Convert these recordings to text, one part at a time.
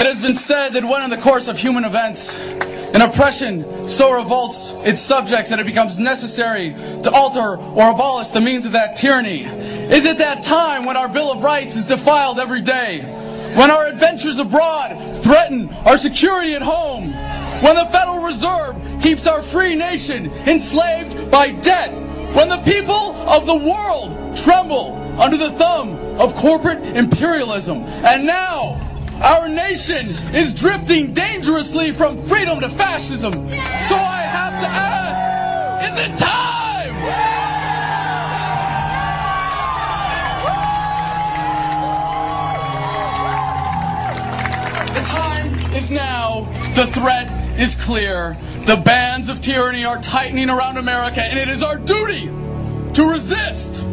has been said that when in the course of human events, an oppression so revolts its subjects that it becomes necessary to alter or abolish the means of that tyranny. Is it that time when our Bill of Rights is defiled every day? When our adventures abroad threaten our security at home? When the Federal Reserve keeps our free nation enslaved by debt? When the people of the world tremble under the thumb of corporate imperialism? And now, our nation is drifting dangerously from freedom to fascism. So I have to ask, is it time? The time is now. The threat is clear. The bands of tyranny are tightening around America, and it is our duty to resist.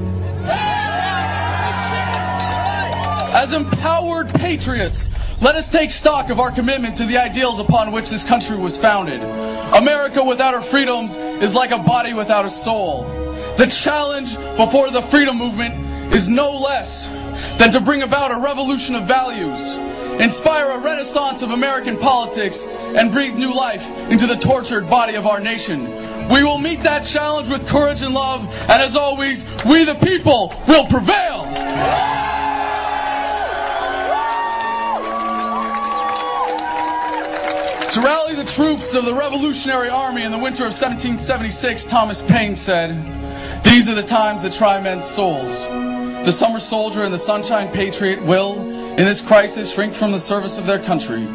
As empowered patriots, let us take stock of our commitment to the ideals upon which this country was founded. America without her freedoms is like a body without a soul. The challenge before the freedom movement is no less than to bring about a revolution of values, inspire a renaissance of American politics, and breathe new life into the tortured body of our nation. We will meet that challenge with courage and love, and as always, we the people will prevail. To rally the troops of the Revolutionary Army in the winter of 1776, Thomas Paine said, "These are the times that try men's souls. The summer soldier and the sunshine patriot will, in this crisis, shrink from the service of their country.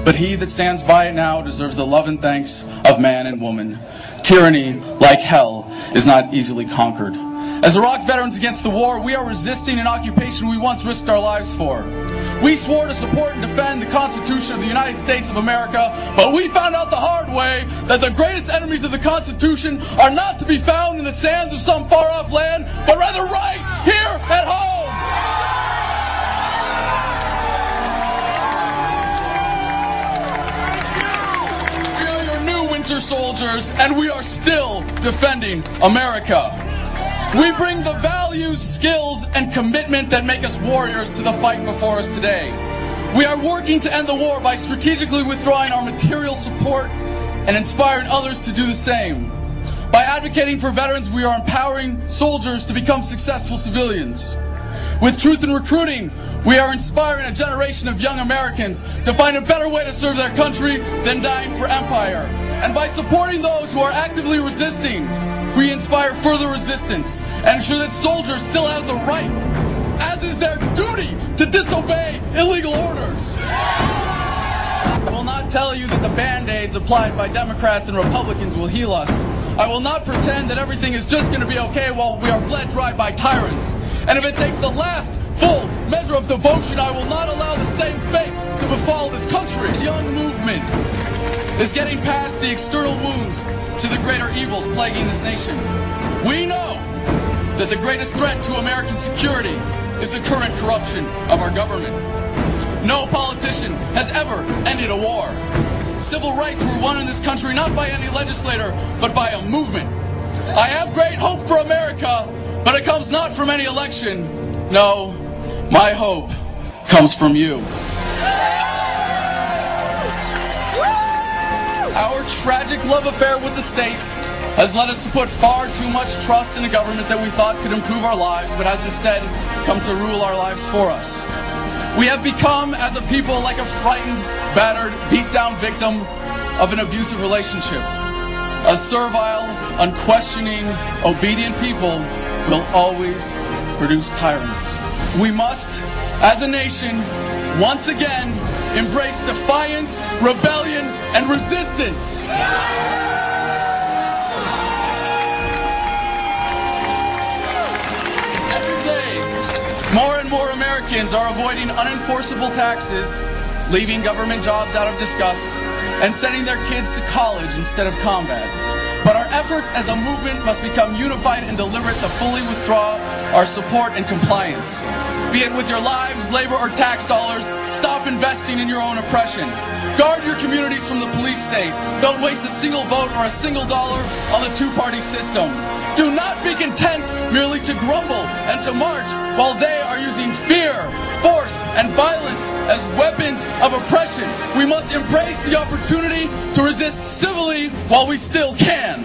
But he that stands by it now deserves the love and thanks of man and woman. Tyranny, like hell, is not easily conquered." As Iraq veterans against the war, we are resisting an occupation we once risked our lives for. We swore to support and defend the Constitution of the United States of America, but we found out the hard way that the greatest enemies of the Constitution are not to be found in the sands of some far-off land, but rather right here at home. We are your new winter soldiers, and we are still defending America. We bring the values, skills, and commitment that make us warriors to the fight before us today. We are working to end the war by strategically withdrawing our material support and inspiring others to do the same. By advocating for veterans, we are empowering soldiers to become successful civilians. With Truth in Recruiting, we are inspiring a generation of young Americans to find a better way to serve their country than dying for empire. And by supporting those who are actively resisting, we inspire further resistance and ensure that soldiers still have the right, as is their duty, to disobey illegal orders. I will not tell you that the Band-Aids applied by Democrats and Republicans will heal us. I will not pretend that everything is just going to be okay while we are bled dry by tyrants. And if it takes the last full measure of devotion, I will not allow the same fate to befall this country. This young movement is getting past the external wounds to the greater evils plaguing this nation. We know that the greatest threat to American security is the current corruption of our government. No politician has ever ended a war. Civil rights were won in this country not by any legislator, but by a movement. I have great hope for America, but it comes not from any election. No, my hope comes from you. Our tragic love affair with the state has led us to put far too much trust in a government that we thought could improve our lives, but has instead come to rule our lives for us. We have become, as a people, like a frightened, battered, beat-down victim of an abusive relationship. A servile, unquestioning, obedient people will always produce tyrants. We must, as a nation, once again, embrace defiance, rebellion, and resistance. Every day, more and more Americans are avoiding unenforceable taxes, leaving government jobs out of disgust, and sending their kids to college instead of combat. But our efforts as a movement must become unified and deliberate to fully withdraw our support and compliance. Be it with your lives, labor, or tax dollars, stop investing in your own oppression. Guard your communities from the police state. Don't waste a single vote or a single dollar on the two-party system. Do not be content merely to grumble and to march while they are using fear, force, and violence as weapons of oppression. We must embrace the opportunity to resist civilly while we still can.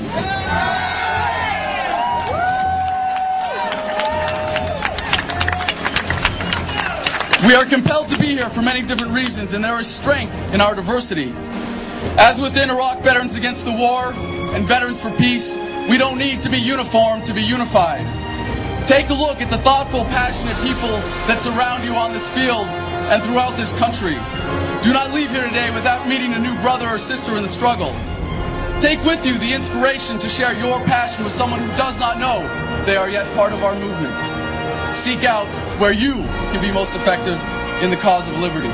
We are compelled to be here for many different reasons, and there is strength in our diversity. As within Iraq Veterans Against the War and Veterans for Peace, we don't need to be uniform to be unified. Take a look at the thoughtful, passionate people that surround you on this field and throughout this country. Do not leave here today without meeting a new brother or sister in the struggle. Take with you the inspiration to share your passion with someone who does not know they are yet part of our movement. Seek out where you can be most effective in the cause of liberty.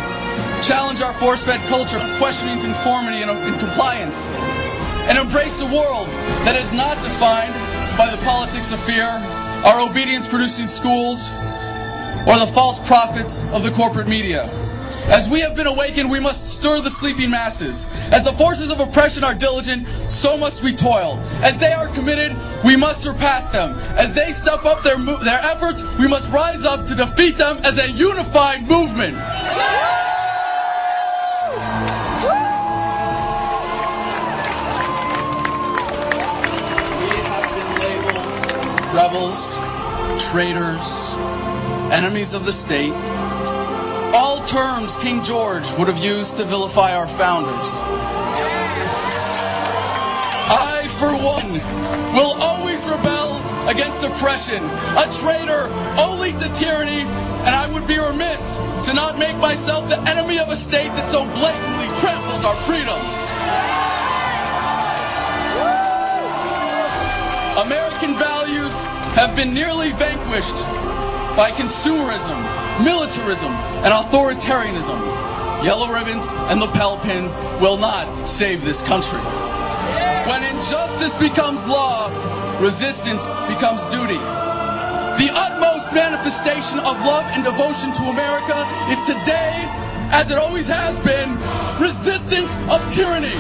Challenge our force-fed culture of questioning conformity and compliance, and embrace a world that is not defined by the politics of fear, our obedience-producing schools, or the false prophets of the corporate media. As we have been awakened, we must stir the sleeping masses. As the forces of oppression are diligent, so must we toil. As they are committed, we must surpass them. As they step up their efforts, we must rise up to defeat them as a unified movement. We have been labeled rebels, traitors, enemies of the state. All terms King George would have used to vilify our founders. I, for one, will always rebel against oppression, a traitor only to tyranny, and I would be remiss to not make myself the enemy of a state that so blatantly tramples our freedoms. American values have been nearly vanquished by consumerism, militarism, and authoritarianism. Yellow ribbons and lapel pins will not save this country. When injustice becomes law, resistance becomes duty. The utmost manifestation of love and devotion to America is today, as it always has been, resistance of tyranny.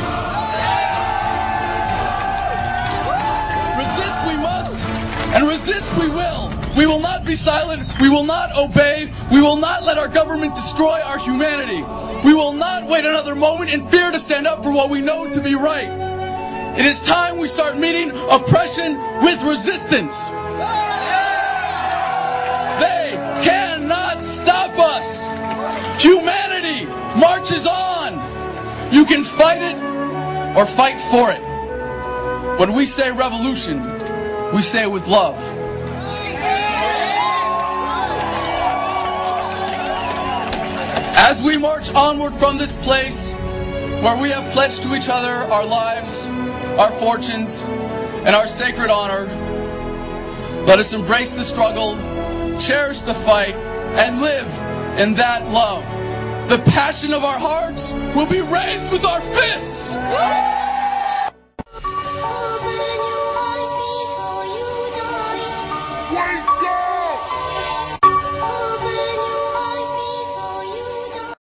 Resist we must, and resist we will. We will not be silent. We will not obey. We will not let our government destroy our humanity. We will not wait another moment in fear to stand up for what we know to be right. It is time we start meeting oppression with resistance. They cannot stop us. Humanity marches on. You can fight it or fight for it. When we say revolution, we say it with love. As we march onward from this place where we have pledged to each other our lives, our fortunes, and our sacred honor, let us embrace the struggle, cherish the fight, and live in that love. The passion of our hearts will be raised with our fists! Open your eyes before you die.